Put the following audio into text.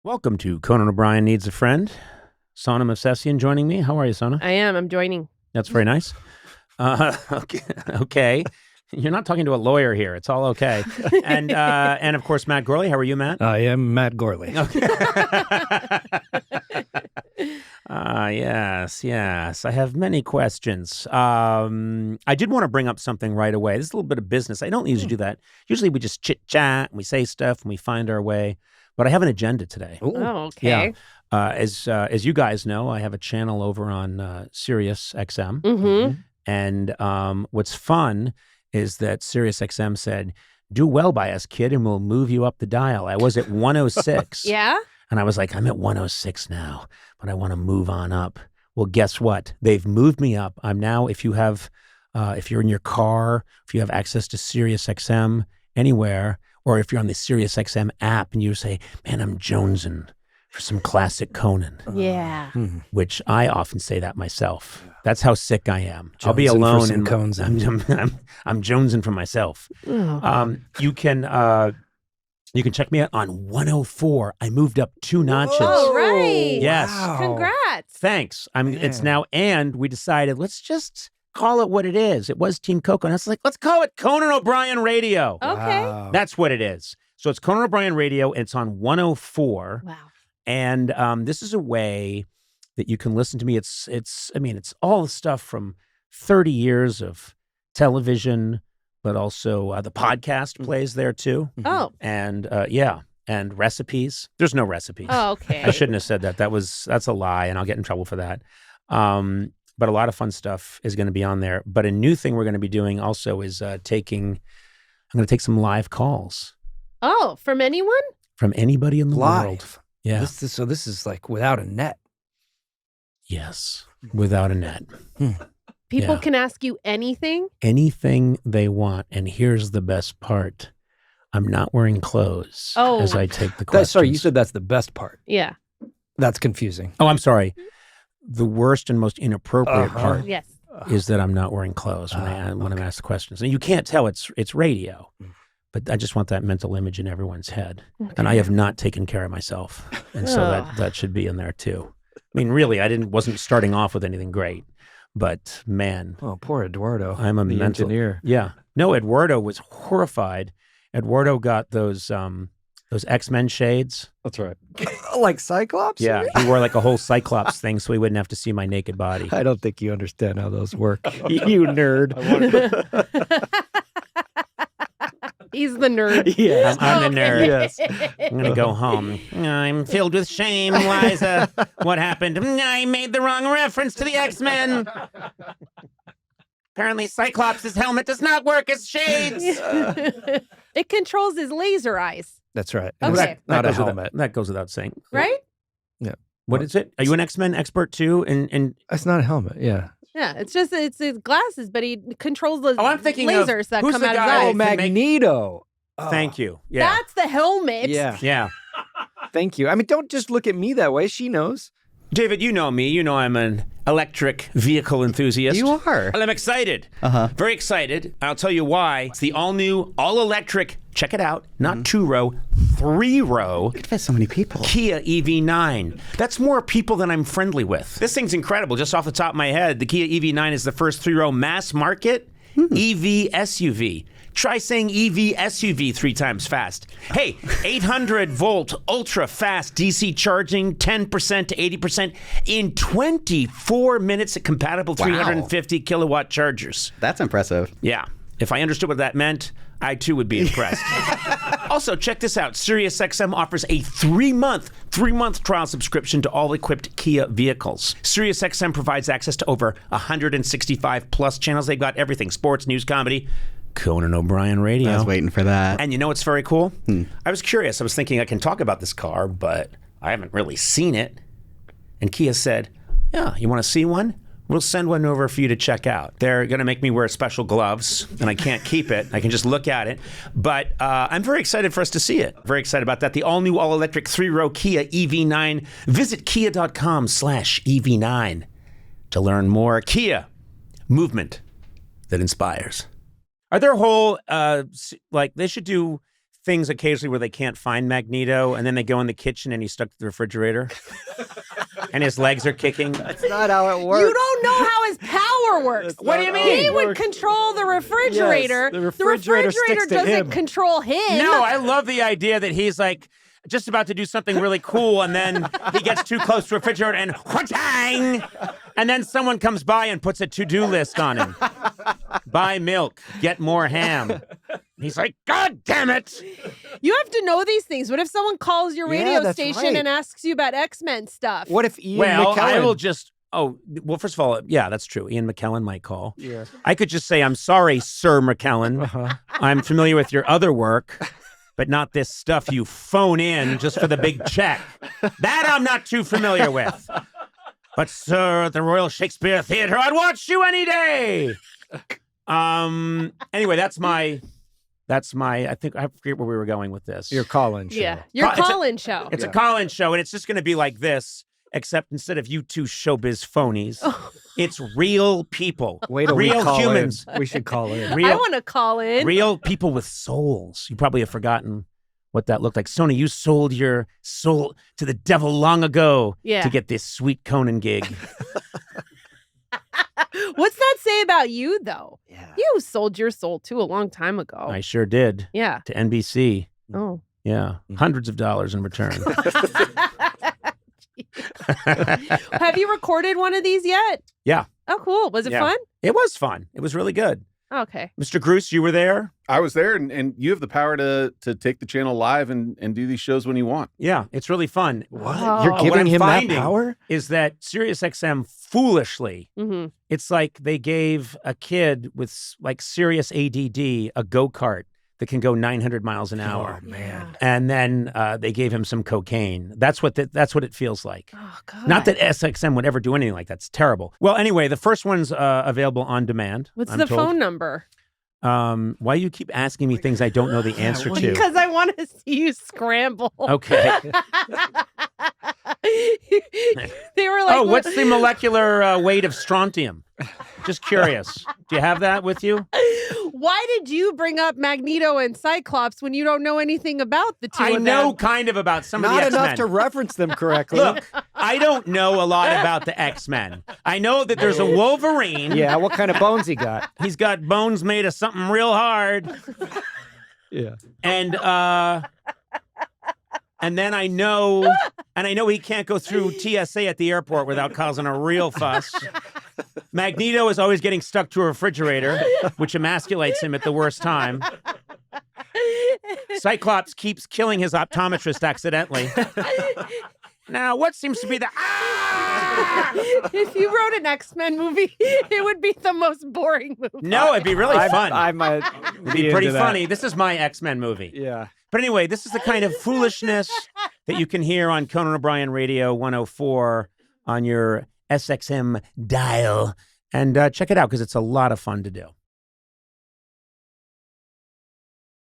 Welcome to Conan O'Brien Needs a Friend. Sona Movsesian joining me. How are you, Sona? I am. I'm joining. That's very nice. Okay. You're not talking to a lawyer here. It's all okay. And of course, Matt Gourley. How are you, Matt? I am Matt Gourley. Okay. Yes. I have many questions. I did want to bring up something right away. This is a little bit of business. I don't usually do that. Usually we just chit-chat and we say stuff and we find our way. But I have an agenda today. Ooh. Oh, okay. Yeah. As you guys know, I have a channel over on Sirius XM. Mm-hmm. And what's fun is that Sirius XM said, do well by us, kid, and we'll move you up the dial. I was at 106. Yeah? And I was like, I'm at 106 now, but I want to move on up. Well, guess what? They've moved me up. I'm now, if you're in your car, if you have access to Sirius XM anywhere, or if you're on the Sirius XM app and you say, man, I'm jonesing for some classic Conan. Yeah. Which I often say that myself. That's how sick I am. I'll be alone and I'm jonesing for myself. Oh. You can check me out on 104. I moved up 2 notches. Oh, right. Yes. Wow. Oh. Congrats. Thanks. It's now, and we decided, let's just call it what it is. It was Team Coco, and I was like, let's call it Conan O'Brien Radio. Okay. Wow. That's what it is. So it's Conan O'Brien Radio, and it's on 104. Wow. And this is a way that you can listen to me. It's all the stuff from 30 years of television, but also the podcast plays there too. Oh. And and recipes. There's no recipes. Oh, okay. I shouldn't have said that. That's a lie, and I'll get in trouble for that. But a lot of fun stuff is going to be on there. But a new thing we're going to be doing also is I'm going to take some live calls. Oh, from anyone? From anybody in the world. Live. Yeah. This is like without a net. Yes. Without a net. People Yeah. can ask you anything? Anything they want. And here's the best part. I'm not wearing clothes as I take the questions. Sorry, you said that's the best part. Yeah. That's confusing. Oh, I'm sorry. The worst and most inappropriate part Yes. is that I'm not wearing clothes when I'm asked questions. And you can't tell it's radio, but I just want that mental image in everyone's head. Okay. And I have not taken care of myself. And so that should be in there too. I mean, really, wasn't starting off with anything great, but man. Oh, poor Eduardo. I'm a the mental engineer. Yeah. No, Eduardo was horrified. Eduardo got those X-Men shades. That's right. Like Cyclops? Yeah, he wore like a whole Cyclops thing so he wouldn't have to see my naked body. I don't think you understand how those work. You nerd. He's the nerd. Yes. I'm the nerd. Yes. I'm going to go home. I'm filled with shame, Liza. What happened? I made the wrong reference to the X-Men. Apparently Cyclops' helmet does not work as shades. It controls his laser eyes, That's right. Okay. Not a goes helmet. that goes without saying. right? What is it? Are you an X-Men expert too? And That's not a helmet. Yeah. Yeah, it's his glasses, but he controls the I'm thinking of- lasers that who's come the out of his guy- Oh, eyes. Magneto. thank you. Yeah. That's the helmet. Yeah. Yeah. Thank you. I mean, don't just look at me that way. She knows. David, you know me. You know I'm an electric vehicle enthusiast. You are. Well, I'm excited. Very excited. I'll tell you why. It's the all-new, all-electric, check it out, not 2-row, 3-row It fits so many people. Kia EV9. That's more people than I'm friendly with. This thing's incredible. Just off the top of my head, the Kia EV9 is the first 3-row mass market EV SUV. Try saying EV SUV 3 times fast. Hey, 800-volt ultra-fast DC charging, 10% to 80% in 24 minutes at compatible 350-kilowatt chargers. That's impressive. Yeah. If I understood what that meant, I too would be impressed. Also, check this out. SiriusXM offers a 3-month trial subscription to all equipped Kia vehicles. SiriusXM provides access to over 165 plus channels. They've got everything: sports, news, comedy. Conan O'Brien Radio. I was waiting for that. And you know what's very cool? I was curious. I was thinking I can talk about this car, but I haven't really seen it. And Kia said, yeah, you want to see one? We'll send one over for you to check out. They're going to make me wear special gloves, and I can't keep it. I can just look at it. But I'm very excited for us to see it. Very excited about that. The all-new, all-electric 3-row Kia EV9. Visit kia.com/EV9 to learn more. Kia, movement that inspires. Are there whole, they should do things occasionally where they can't find Magneto, and then they go in the kitchen and he's stuck to the refrigerator, and his legs are kicking. That's not how it works. You don't know how his power works. What do you mean? He would control the refrigerator. Yes, the refrigerator sticks to doesn't him. control him. No, I love the idea that he's like just about to do something really cool, and then he gets too close to the refrigerator and wha-tang! And then someone comes by and puts a to-do list on him. Buy milk, get more ham. He's like, God damn it! You have to know these things. What if someone calls your Yeah, radio that's station right. and asks you about X-Men stuff? What if Ian Well, McKellen... I will just. Oh, well, first of all, yeah, that's true. Ian McKellen might call. Yeah. I could just say, I'm sorry, Sir McKellen. Uh-huh. I'm familiar with your other work, but not this stuff you phone in just for the big check. That I'm not too familiar with. But, sir, at the Royal Shakespeare Theatre, I'd watch you any day. Anyway, that's my, I think, I forget where we were going with this. Your call-in show. Yeah, your It's a- call-in show. It's a call-in show, and it's just going to be like this, except instead of you two showbiz phonies, it's real people. Wait till we real call humans. in. We should call in. I Real, want to call in. real people with souls. You probably have forgotten what that looked like. Sona, you sold your soul to the devil long ago Yeah. to get this sweet Conan gig. What's that say about you, though? Yeah. You sold your soul too a long time ago. I sure did. Yeah. To NBC. Oh. Yeah. Hundreds of dollars in return. Have you recorded one of these yet? Yeah. Oh, cool. Was it Yeah. fun? It was fun. It was really good. Okay. Mr. Gruce, you were there? I was there, and you have the power to take the channel live and do these shows when you want. Yeah. It's really fun. What? Oh. You're What giving I'm him that finding- power? Is that SiriusXM foolishly, Mm-hmm. it's like they gave a kid with like serious ADD a go-kart that can go 900 miles an hour. Oh, man. And then they gave him some cocaine. That's what it feels like. Oh, God. Not that SXM would ever do anything like that. It's terrible. Well, anyway, the first one's available on demand. What's I'm the told. phone number? Why you keep asking me things I don't know the answer to? Because I want to see you scramble. Okay. They were like, Oh, what's the molecular weight of strontium? Just curious. Do you have that with you? Why did you bring up Magneto and Cyclops when you don't know anything about the two I of know them? kind of about some of Not the X-Men. enough to reference them correctly. Look, I don't know a lot about the X-Men. I know that there's a Wolverine. Yeah, what kind of bones he got? He's got bones made of something real hard. Yeah. And then I know he can't go through TSA at the airport without causing a real fuss. Magneto is always getting stuck to a refrigerator, which emasculates him at the worst time. Cyclops keeps killing his optometrist accidentally. Now, what seems to be the... If you wrote an X-Men movie, it would be the most boring movie. No, it'd be really fun. I might It'd be pretty funny. This is my X-Men movie. Yeah. But anyway, this is the kind of foolishness that you can hear on Conan O'Brien Radio 104 on your SXM dial. And check it out because it's a lot of fun to do.